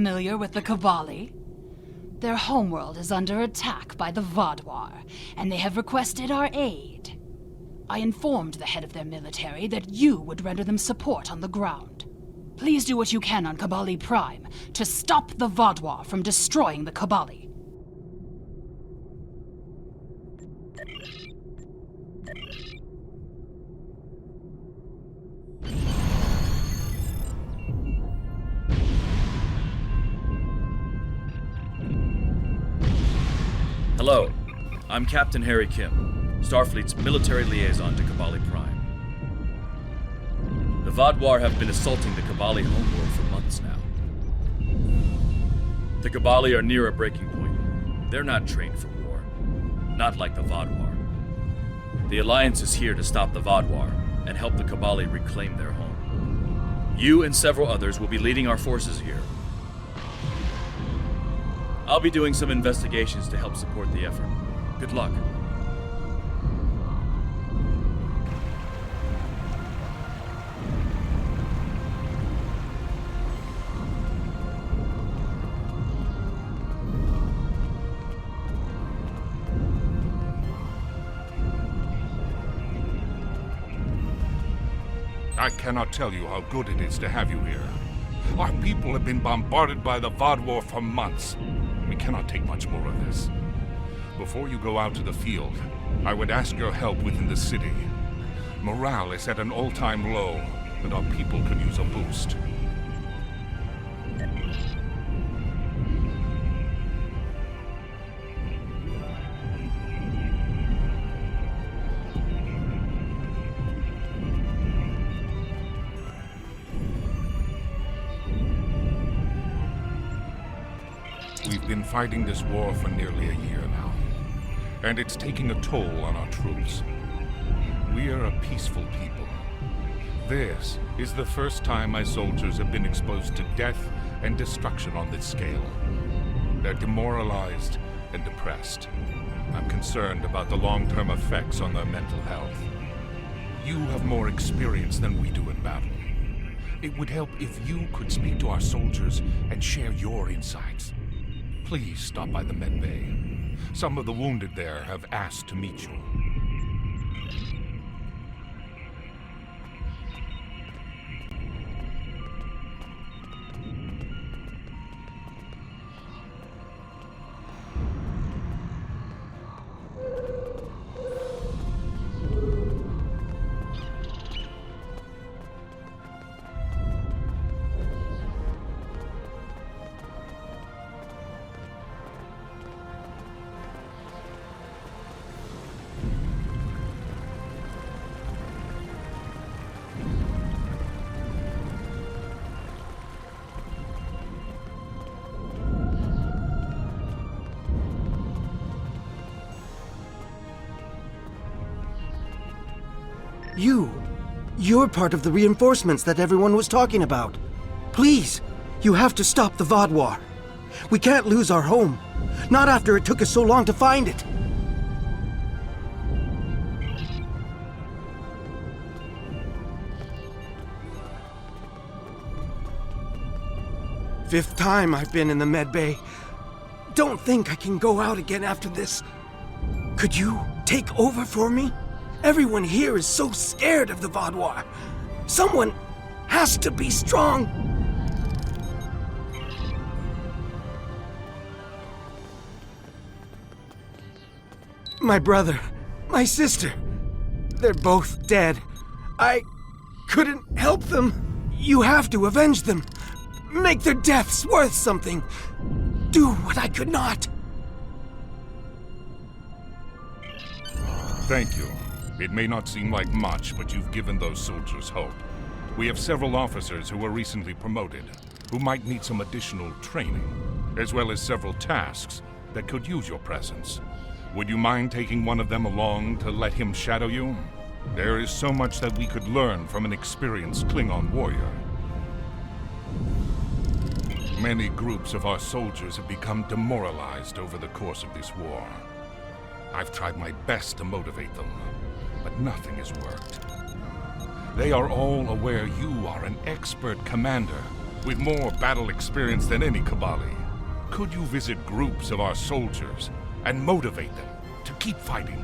familiar with the Kobali? Their homeworld is under attack by the Vaadwaur, and they have requested our aid. I informed the head of their military that you would render them support on the ground. Please do what you can on Kobali Prime to stop the Vaadwaur from destroying the Kobali. Hello, I'm Captain Harry Kim, Starfleet's military liaison to Kobali Prime. The Vaadwaur have been assaulting the Kobali homeworld for months now. The Kobali are near a breaking point. They're not trained for war, not like the Vaadwaur. The Alliance is here to stop the Vaadwaur and help the Kobali reclaim their home. You and several others will be leading our forces here. I'll be doing some investigations to help support the effort. Good luck. I cannot tell you how good it is to have you here. Our people have been bombarded by the Vaadwaur for months. We cannot take much more of this. Before you go out to the field, I would ask your help within the city. Morale is at an all-time low, and our people could use a boost. We've been fighting this war for nearly a year now, and it's taking a toll on our troops. We are a peaceful people. This is the first time my soldiers have been exposed to death and destruction on this scale. They're demoralized and depressed. I'm concerned about the long-term effects on their mental health. You have more experience than we do in battle. It would help if you could speak to our soldiers and share your insights. Please stop by the med bay. Some of the wounded there have asked to meet you. You're part of the reinforcements that everyone was talking about. Please, you have to stop the Vaadwaur. We can't lose our home. Not after it took us so long to find it. Fifth time I've been in the med bay. Don't think I can go out again after this. Could you take over for me? Everyone here is so scared of the Vaadwaur. Someone has to be strong. My brother, my sister, they're both dead. I couldn't help them. You have to avenge them. Make their deaths worth something. Do what I could not. Thank you. It may not seem like much, but you've given those soldiers hope. We have several officers who were recently promoted, who might need some additional training, as well as several tasks that could use your presence. Would you mind taking one of them along to let him shadow you? There is so much that we could learn from an experienced Klingon warrior. Many groups of our soldiers have become demoralized over the course of this war. I've tried my best to motivate them, but nothing has worked. They are all aware you are an expert commander, with more battle experience than any Kobali. Could you visit groups of our soldiers and motivate them to keep fighting?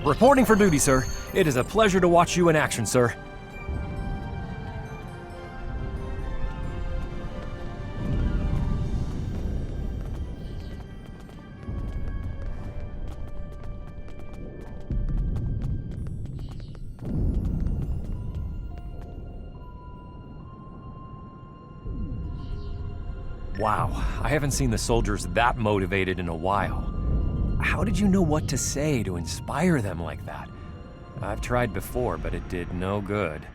Reporting for duty, sir. It is a pleasure to watch you in action, sir. Wow, I haven't seen the soldiers that motivated in a while. How did you know what to say to inspire them like that? I've tried before, but it did no good.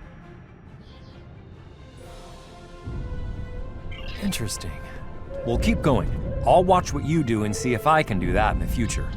Interesting. Well, keep going. I'll watch what you do and see if I can do that in the future.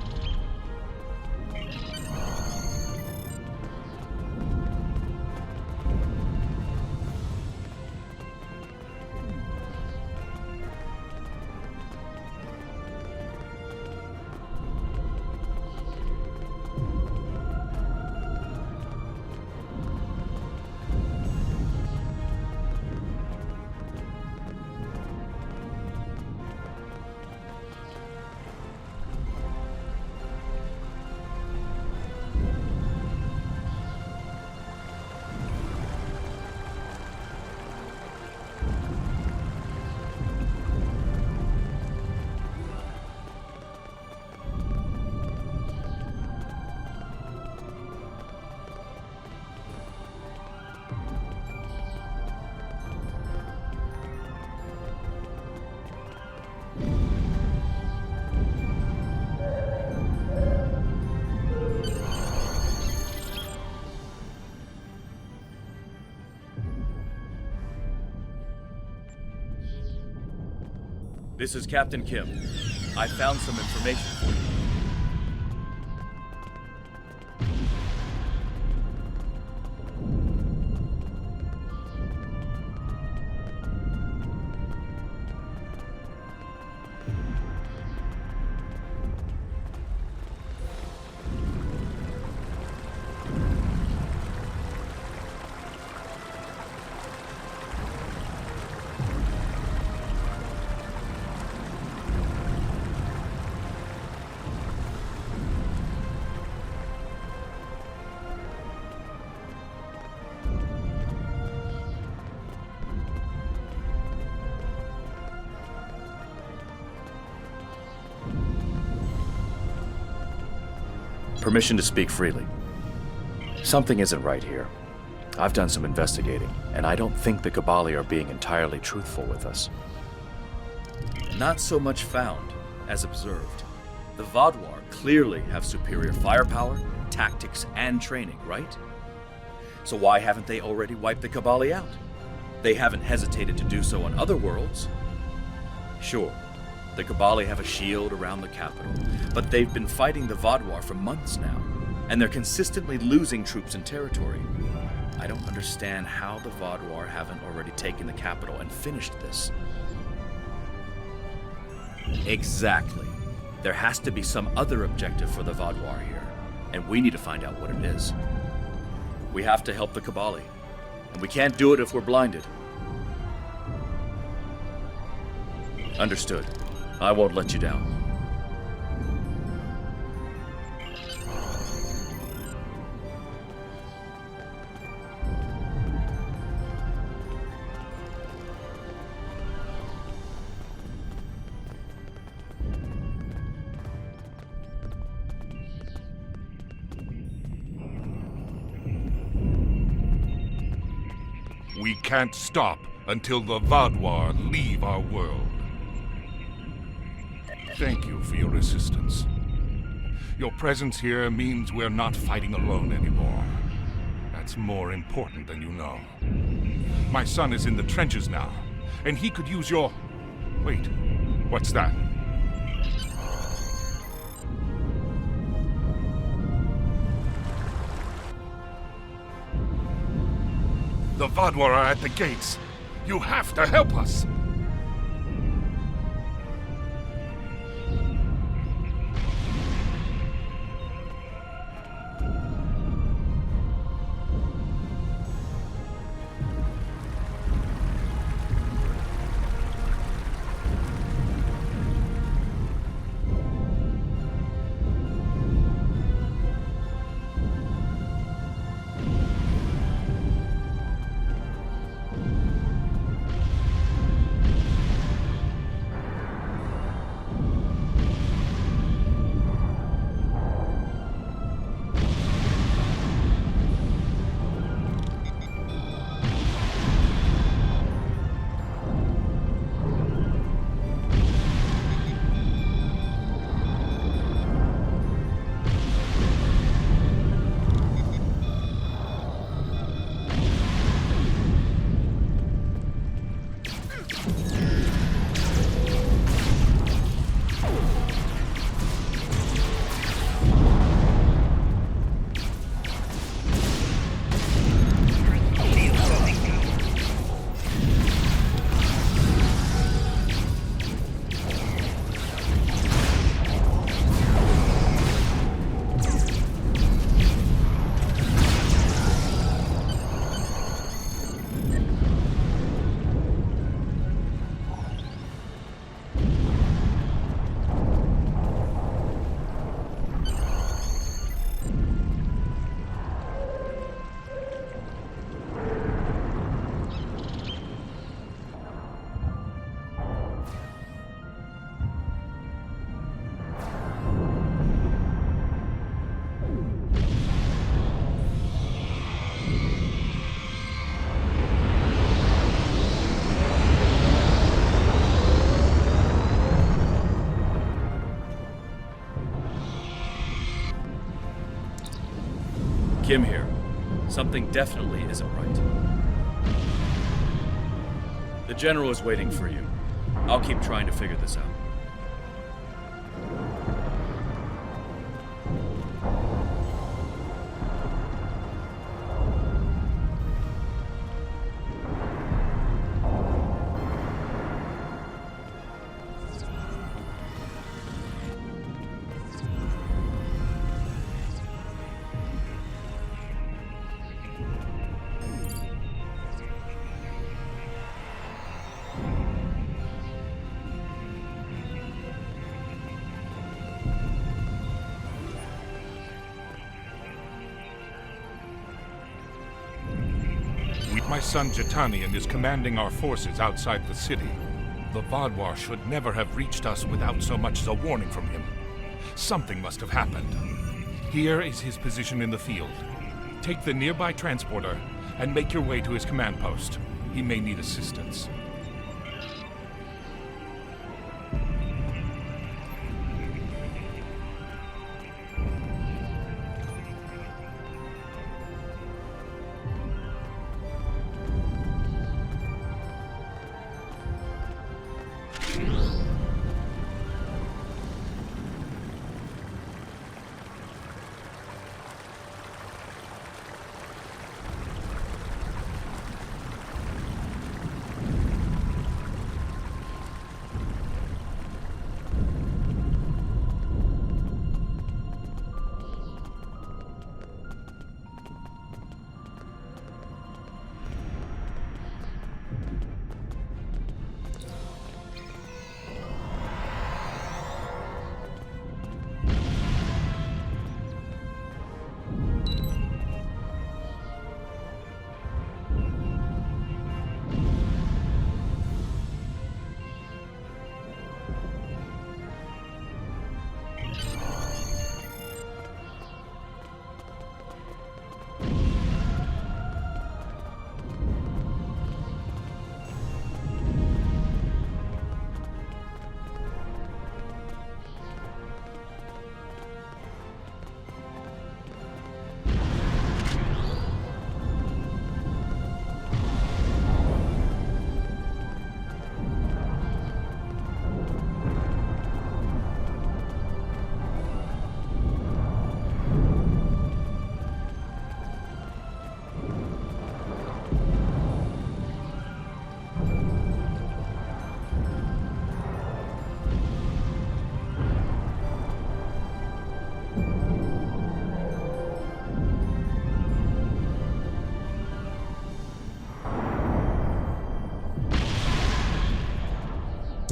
This is Captain Kim. I found some information for you. Permission to speak freely. Something isn't right here. I've done some investigating, and I don't think the Kobali are being entirely truthful with us. Not so much found as observed. The Vaadwaur clearly have superior firepower, tactics, and training, right? So why haven't they already wiped the Kobali out? They haven't hesitated to do so on other worlds. Sure, the Kobali have a shield around the capital, but they've been fighting the Vaadwaur for months now, and they're consistently losing troops and territory. I don't understand how the Vaadwaur haven't already taken the capital and finished this. Exactly. There has to be some other objective for the Vaadwaur here, and we need to find out what it is. We have to help the Kobali, and we can't do it if we're blinded. Understood. I won't let you down. We can't stop until the Vaadwaur leave our world. Thank you for your assistance. Your presence here means we're not fighting alone anymore. That's more important than you know. My son is in the trenches now, and he could use your... Wait, what's that? The Vaadwaur are at the gates. You have to help us! Kim here. Something definitely isn't right. The General is waiting for you. I'll keep trying to figure this out. My son Jitanian is commanding our forces outside the city. The Vaadwaur should never have reached us without so much as a warning from him. Something must have happened. Here is his position in the field. Take the nearby transporter and make your way to his command post. He may need assistance.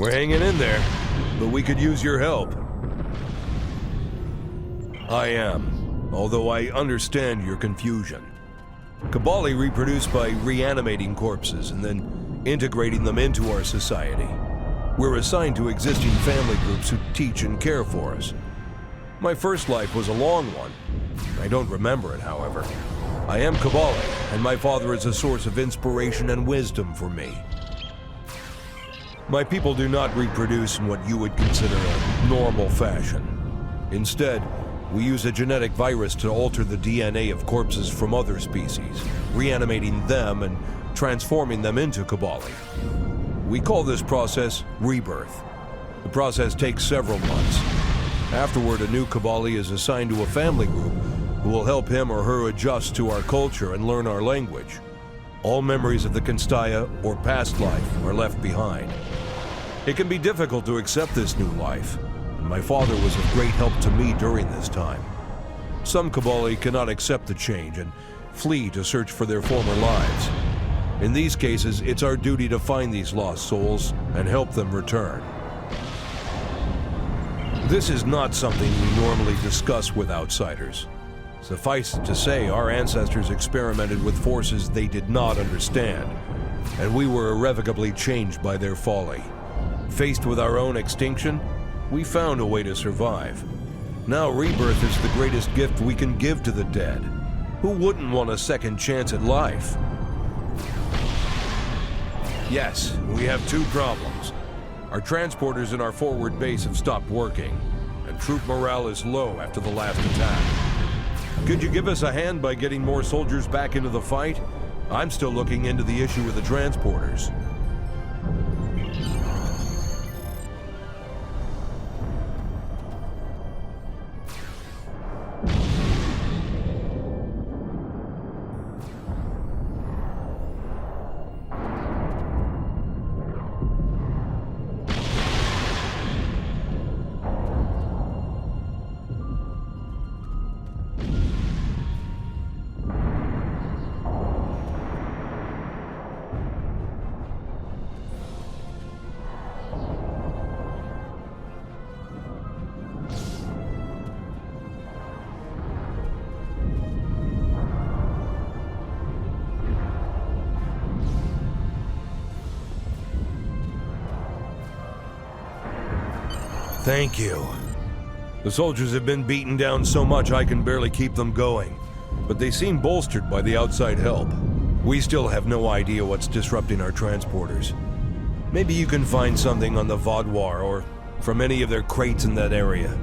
We're hanging in there, but we could use your help. I am, although I understand your confusion. Kobali reproduce by reanimating corpses and then integrating them into our society. We're assigned to existing family groups who teach and care for us. My first life was a long one. I don't remember it, however. I am Kobali, and my father is a source of inspiration and wisdom for me. My people do not reproduce in what you would consider a normal fashion. Instead, we use a genetic virus to alter the DNA of corpses from other species, reanimating them and transforming them into Kobali. We call this process rebirth. The process takes several months. Afterward, a new Kobali is assigned to a family group who will help him or her adjust to our culture and learn our language. All memories of the Constaya or past life are left behind. It can be difficult to accept this new life, and my father was of great help to me during this time. Some Kobali cannot accept the change and flee to search for their former lives. In these cases, it's our duty to find these lost souls and help them return. This is not something we normally discuss with outsiders. Suffice it to say, our ancestors experimented with forces they did not understand, and we were irrevocably changed by their folly. Faced with our own extinction, we found a way to survive. Now rebirth is the greatest gift we can give to the dead. Who wouldn't want a second chance at life? Yes, we have two problems. Our transporters in our forward base have stopped working, and troop morale is low after the last attack. Could you give us a hand by getting more soldiers back into the fight? I'm still looking into the issue with the transporters. Thank you. The soldiers have been beaten down so much I can barely keep them going, but they seem bolstered by the outside help. We still have no idea what's disrupting our transporters. Maybe you can find something on the Vaadwaur or from any of their crates in that area.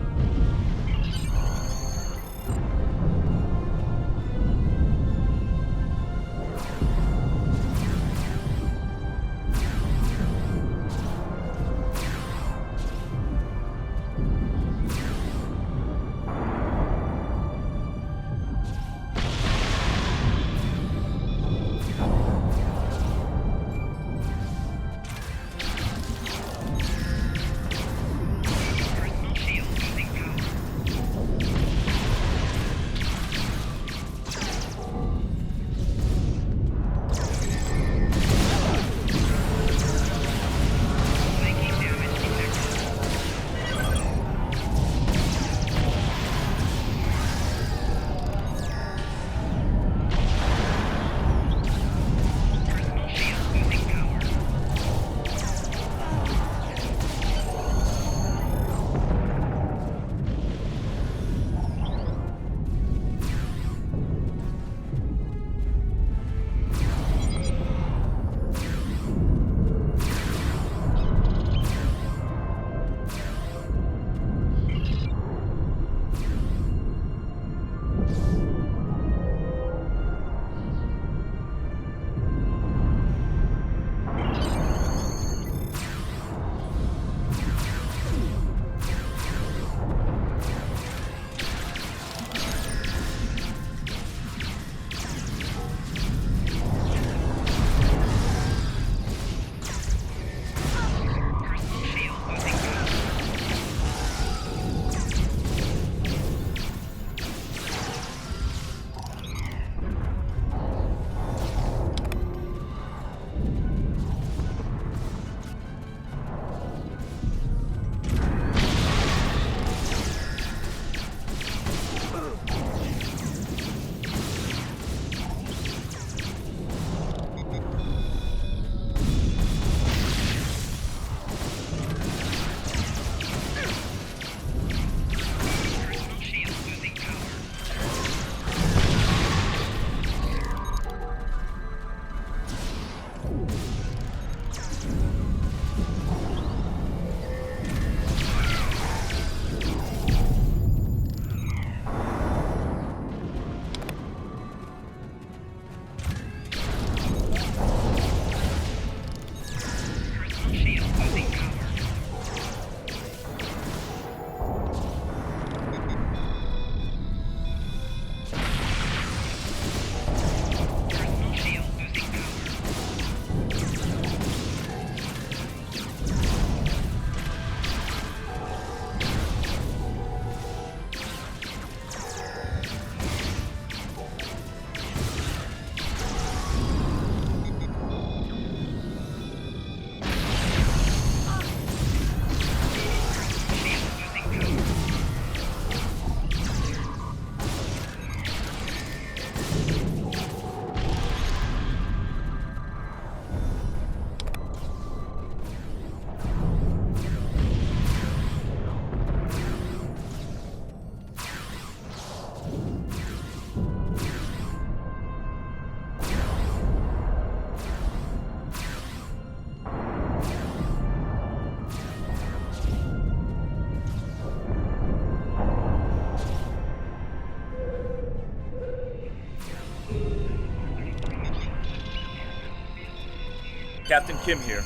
Captain Kim here.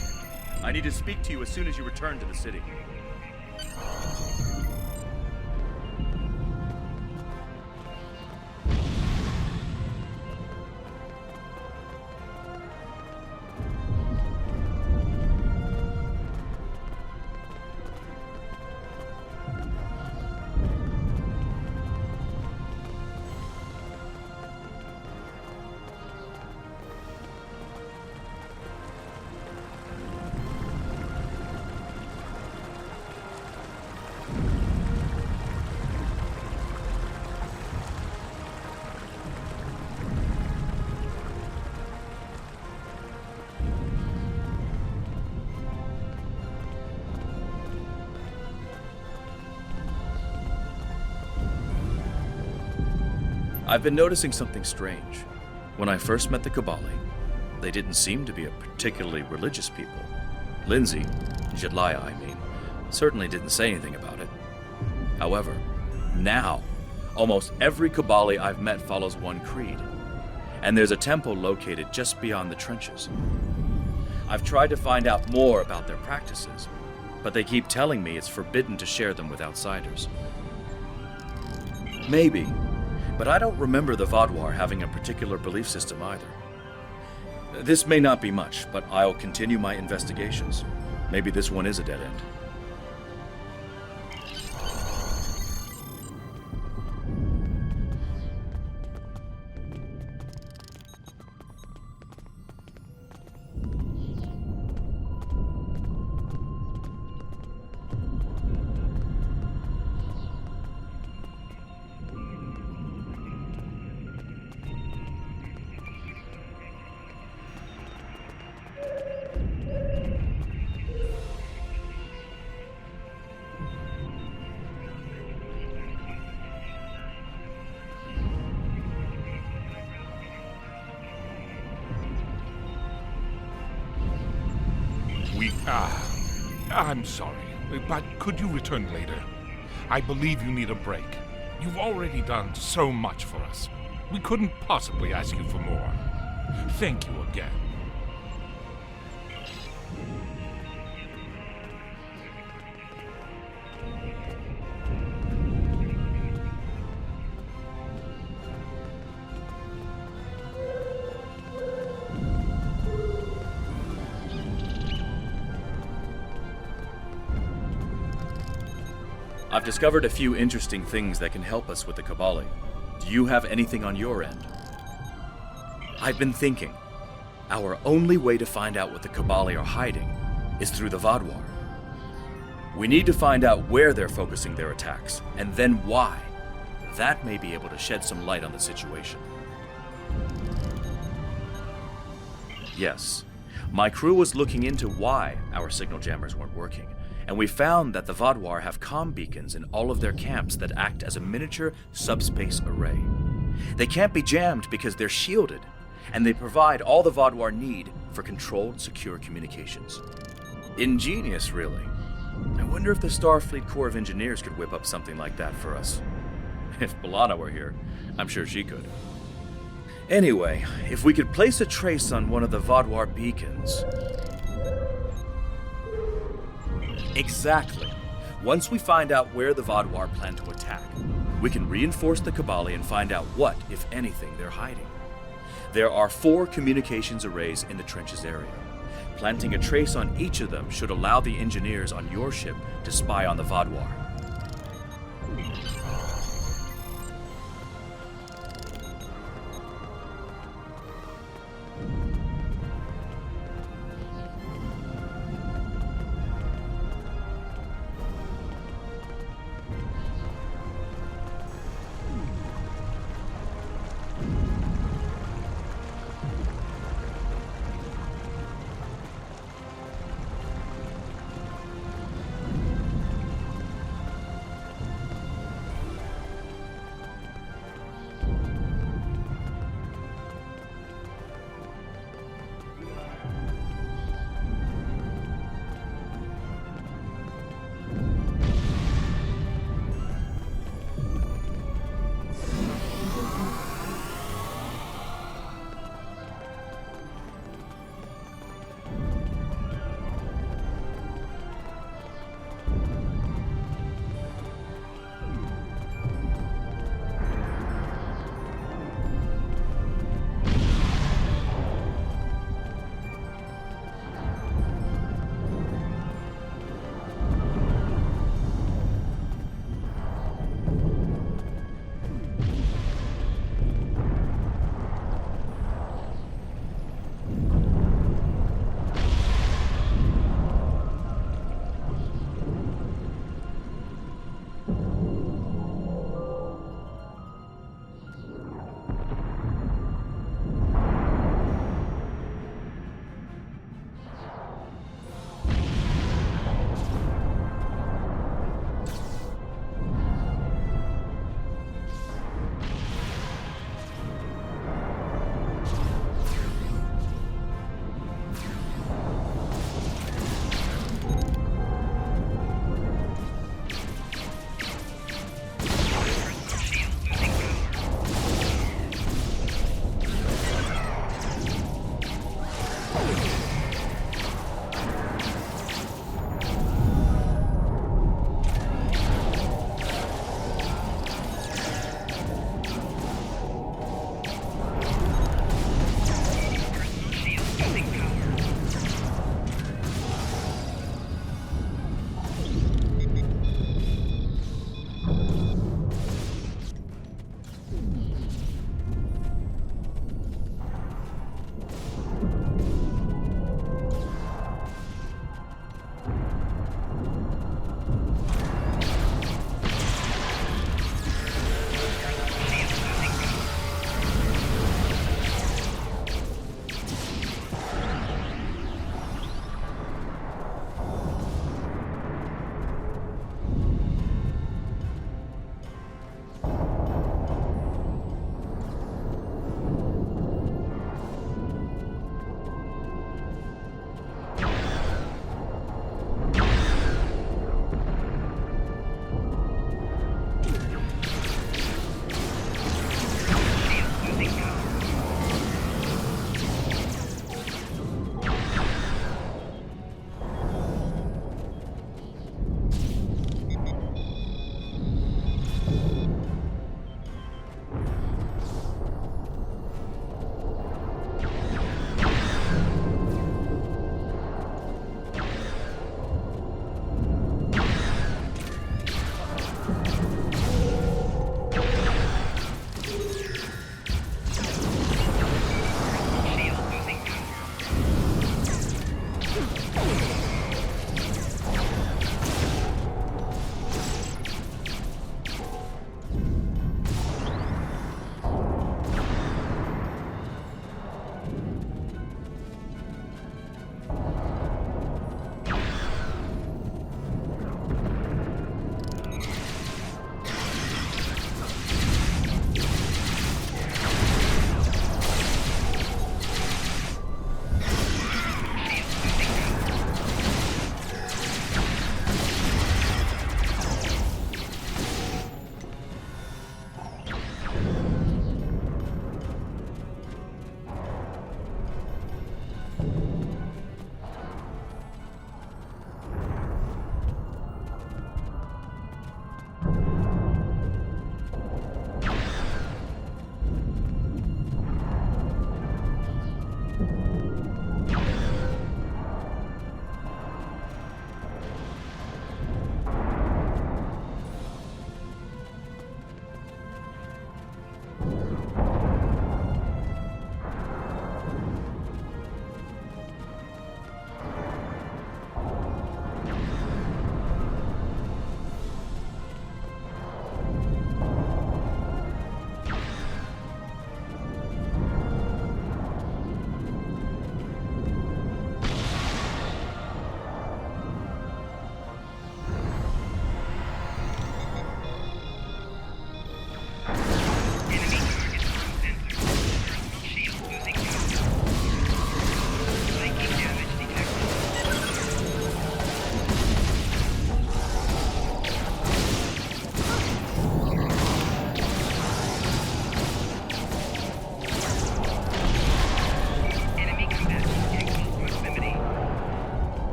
I need to speak to you as soon as you return to the city. I've been noticing something strange. When I first met the Kobali, they didn't seem to be a particularly religious people. Lindsay, Jedliah I mean, certainly didn't say anything about it. However, now, almost every Kobali I've met follows one creed, and there's a temple located just beyond the trenches. I've tried to find out more about their practices, but they keep telling me it's forbidden to share them with outsiders. Maybe, but I don't remember the Vaadwaur having a particular belief system either. This may not be much, but I'll continue my investigations. Maybe this one is a dead end. I'm sorry, but could you return later? I believe you need a break. You've already done so much for us. We couldn't possibly ask you for more. Thank you again. I've discovered a few interesting things that can help us with the Kobali. Do you have anything on your end? I've been thinking, our only way to find out what the Kobali are hiding is through the Vaadwaur. We need to find out where they're focusing their attacks, and then why. That may be able to shed some light on the situation. Yes, my crew was looking into why our signal jammers weren't working, and we found that the Vaadwaur have comm beacons in all of their camps that act as a miniature subspace array. They can't be jammed because they're shielded, and they provide all the Vaadwaur need for controlled, secure communications. Ingenious, really. I wonder if the Starfleet Corps of Engineers could whip up something like that for us. If B'Elanna were here, I'm sure she could. Anyway, if we could place a trace on one of the Vaadwaur beacons... Exactly. Once we find out where the Vaadwaur plan to attack, we can reinforce the Kobali and find out what, if anything, they're hiding. There are 4 communications arrays in the trenches area. Planting a trace on each of them should allow the engineers on your ship to spy on the Vaadwaur.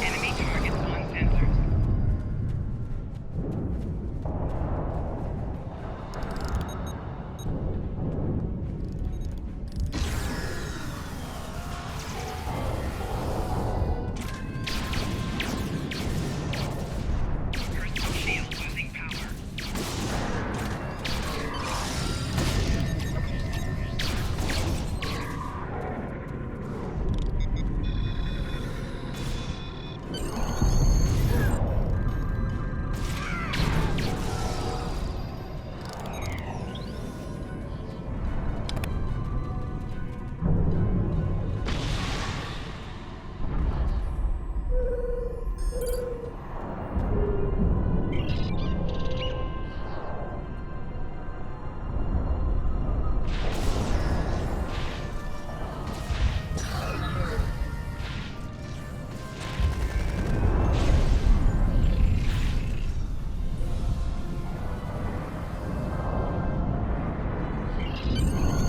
Enemy targets on sensors. Personal shield losing power.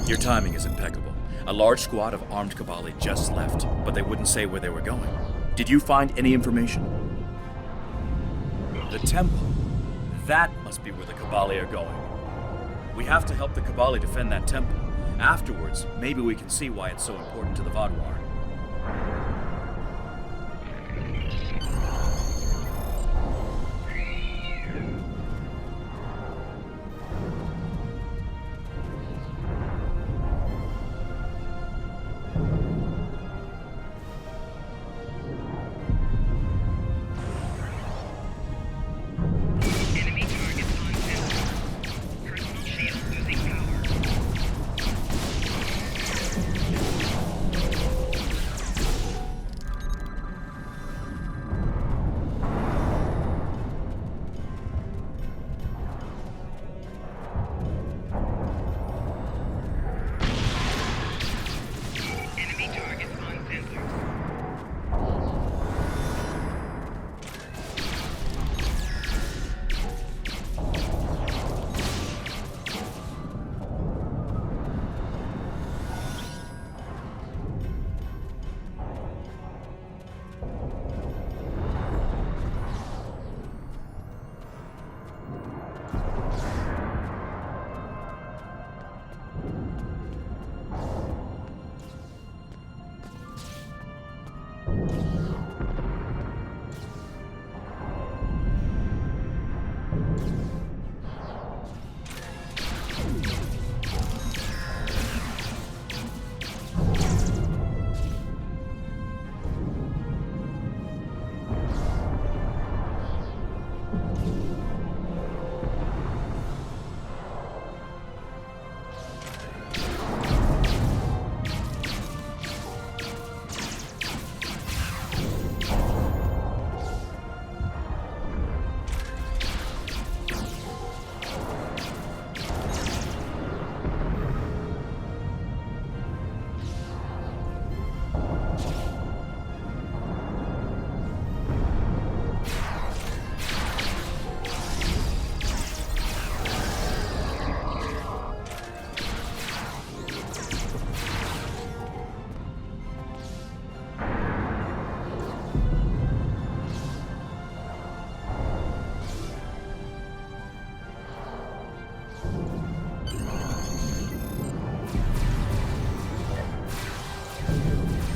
Your timing is impeccable. A large squad of armed Kobali just left, but they wouldn't say where they were going. Did you find any information? The temple. That must be where the Kobali are going. We have to help the Kobali defend that temple. Afterwards, maybe we can see why it's so important to the Vaadwaur. Enemy targets on sensors. Personal shield losing power. Enemy targets on sensors.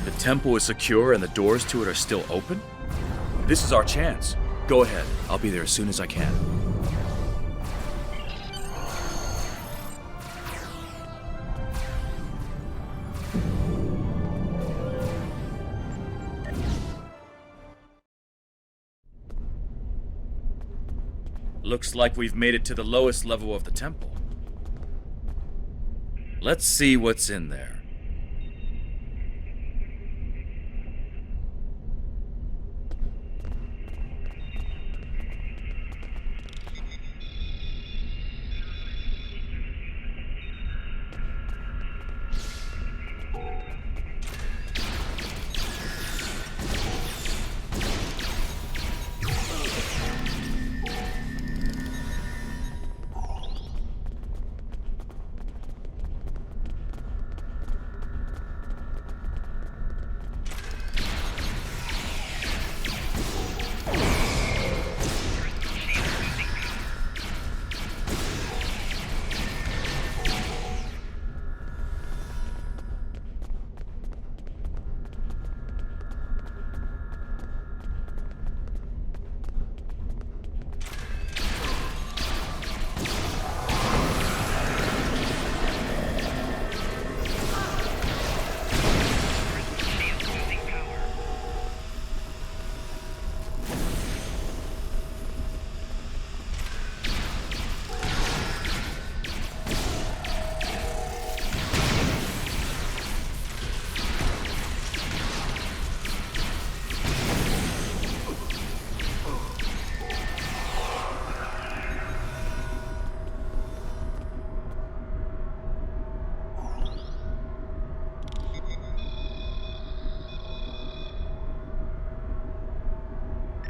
The temple is secure and the doors to it are still open? This is our chance. Go ahead. I'll be there as soon as I can. Looks like we've made it to the lowest level of the temple. Let's see what's in there.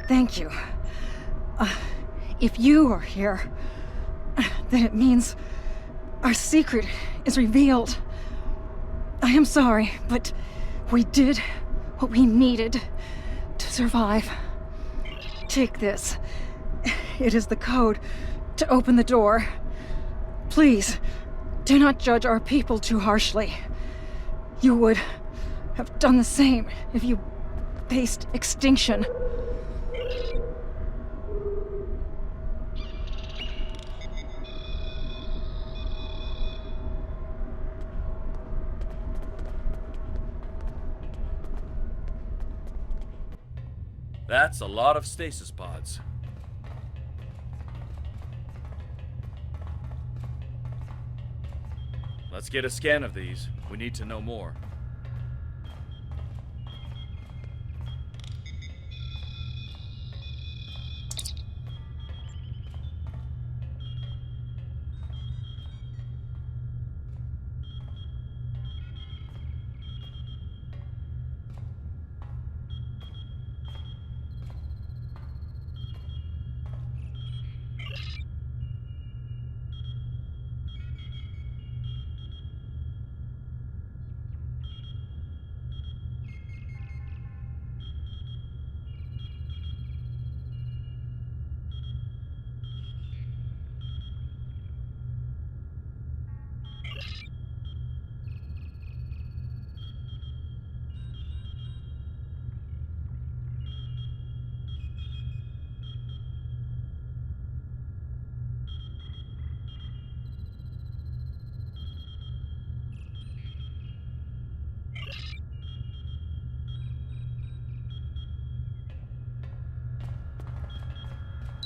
Thank you. If you are here, then it means our secret is revealed. I am sorry, but we did what we needed to survive. Take this. It is the code to open the door. Please, do not judge our people too harshly. You would have done the same if you faced extinction. That's a lot of stasis pods. Let's get a scan of these. We need to know more.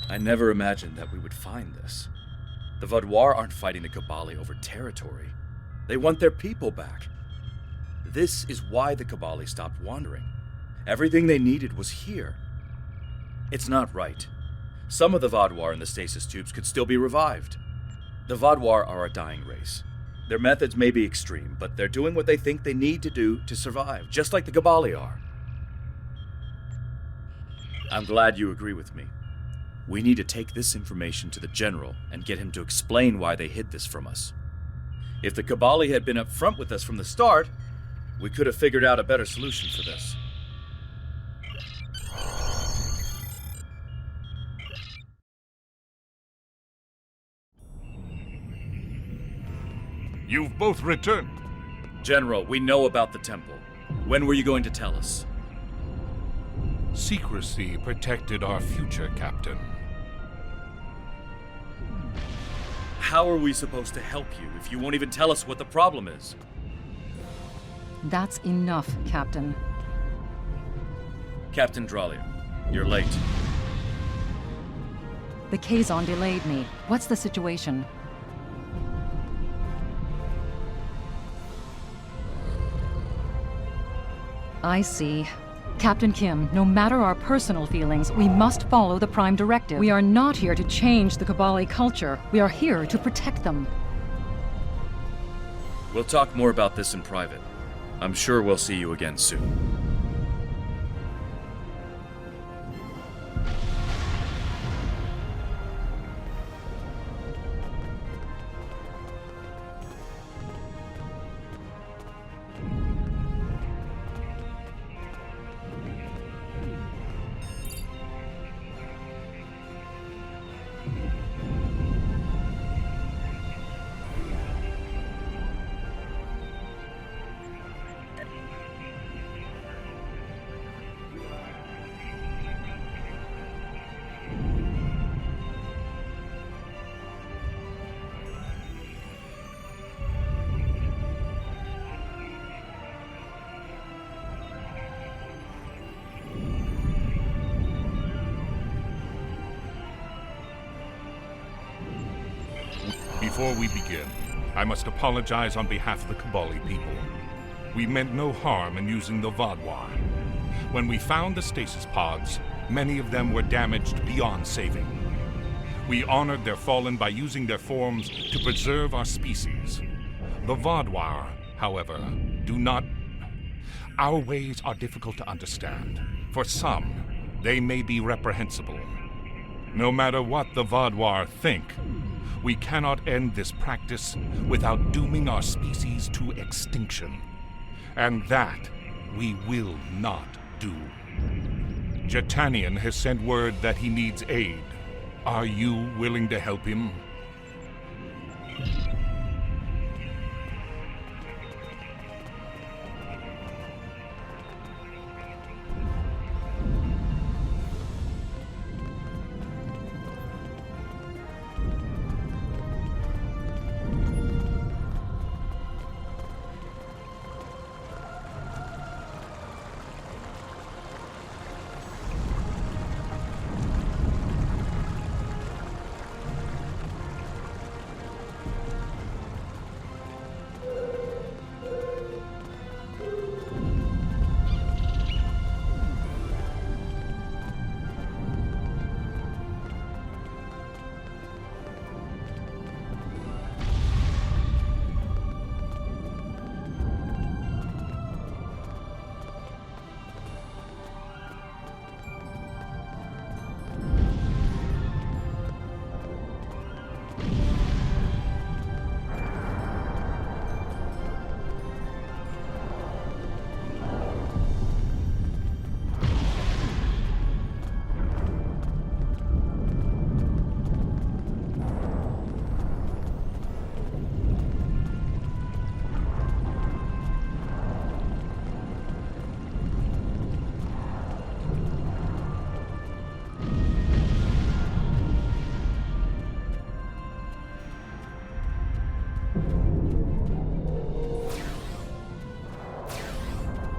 I never imagined that we would find this. The Vaudois aren't fighting the Kobali over territory. They want their people back. This is why the Kobali stopped wandering. Everything they needed was here. It's not right. Some of the Vaudois in the stasis tubes could still be revived. The Vaudois are a dying race. Their methods may be extreme, but they're doing what they think they need to do to survive, just like the Kobali are. I'm glad you agree with me. We need to take this information to the General and get him to explain why they hid this from us. If the Kobali had been up front with us from the start, we could have figured out a better solution for this. You've both returned. General, we know about the temple. When were you going to tell us? Secrecy protected our future, Captain. How are we supposed to help you if you won't even tell us what the problem is? That's enough, Captain. Captain Dralia, you're late. The Kazon delayed me. What's the situation? I see. Captain Kim, no matter our personal feelings, we must follow the Prime Directive. We are not here to change the Kobali culture. We are here to protect them. We'll talk more about this in private. I'm sure we'll see you again soon. Before we begin, I must apologize on behalf of the Kobali people. We meant no harm in using the Vaudois. When we found the stasis pods, many of them were damaged beyond saving. We honored their fallen by using their forms to preserve our species. The Vaudois, however, do not... Our ways are difficult to understand. For some, They may be reprehensible. No matter what the Vaadwaur think, we cannot end this practice without dooming our species to extinction. And that we will not do. Jetanian has sent word that he needs aid. Are you willing to help him?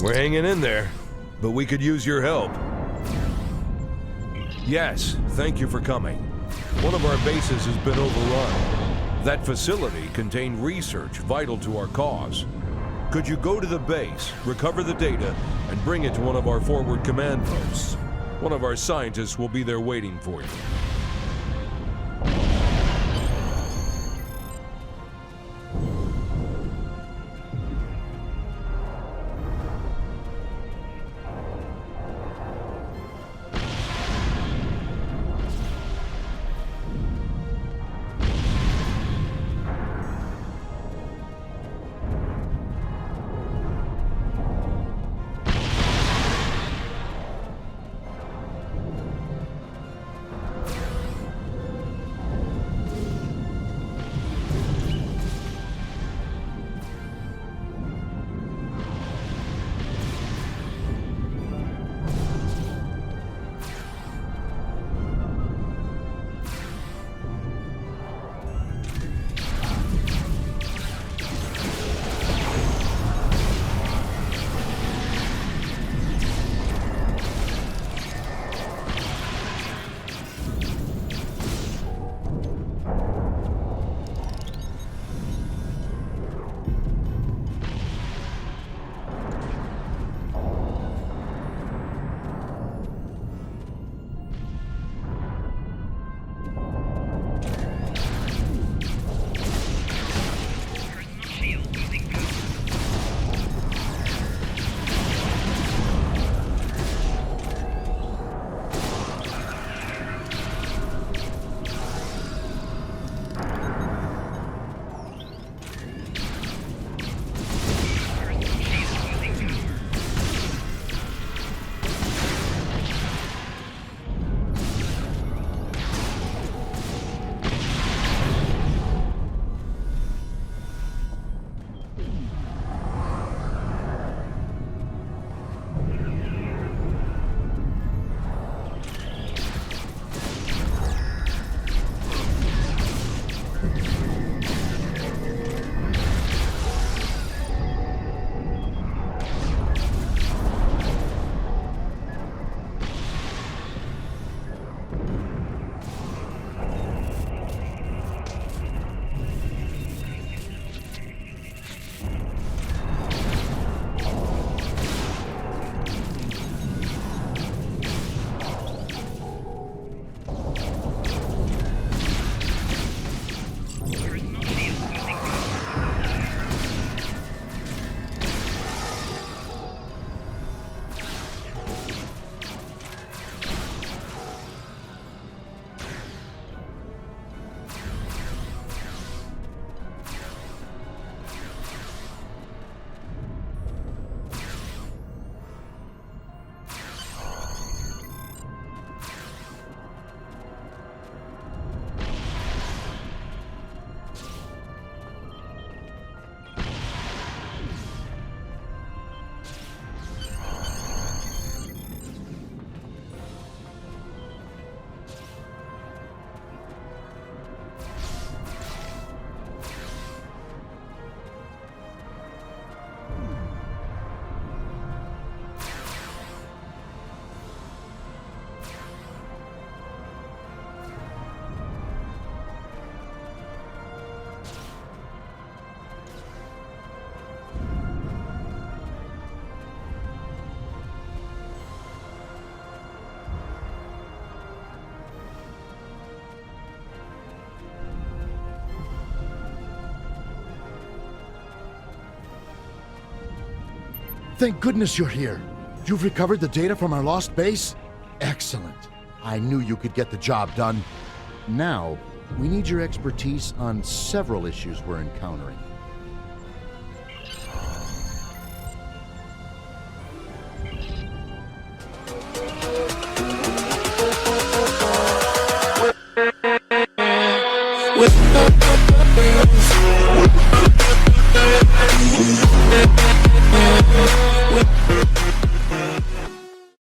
We're hanging in there, but we could use your help. Yes, thank you for coming. One of our bases has been overrun. That facility contained research vital to our cause. Could you go to the base, recover the data, and bring it to one of our forward command posts? One of our scientists will be there waiting for you. Thank goodness you're here. You've recovered the data from our lost base? Excellent. I knew you could get the job done. Now, we need your expertise on several issues we're encountering. With